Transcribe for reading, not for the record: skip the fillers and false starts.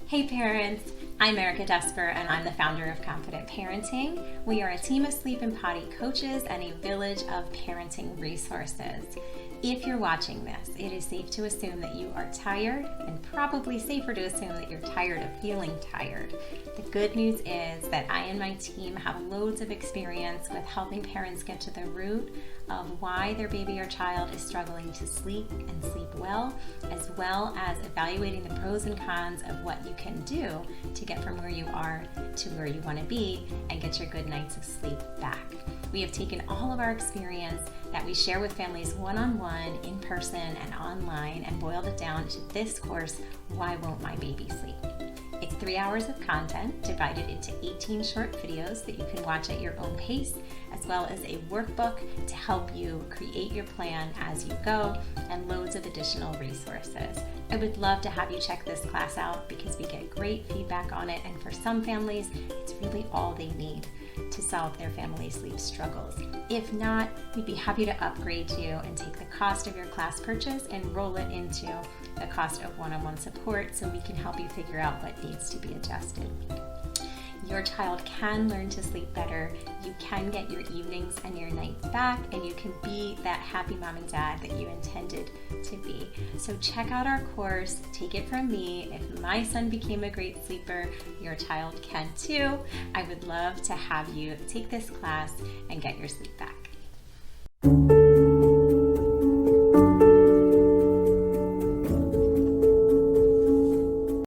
Hey parents, I'm Erica Desper and I'm the founder of Confident Parenting. We are a team of sleep and potty coaches and a village of parenting resources. If you're watching this, it is safe to assume that you are tired and probably safer to assume that you're tired of feeling tired. The good news is that I and my team have loads of experience with helping parents get to the root of why their baby or child is struggling to sleep and sleep well as evaluating the pros and cons of what you can do to get from where you are to where you want to be and get your good nights of sleep back. We have taken all of our experience that we share with families one-on-one, in person, and online and boiled it down to this course, Why Won't My Baby Sleep? It's 3 hours of content divided into 18 short videos that you can watch at your own pace, as well as a workbook to help you create your plan as you go, and loads of additional resources. I would love to have you check this class out because we get great feedback on it, and for some families, it's really all they need to solve their family sleep struggles. If not, we'd be happy to upgrade you and take the cost of your class purchase and roll it into the cost of one-on-one support so we can help you figure out what needs to be adjusted. Your child can learn to sleep better, you can get your evenings and your nights back, and you can be that happy mom and dad that you intended to be. So check out our course, take it from me. If my son became a great sleeper, your child can too. I would love to have you take this class and get your sleep back.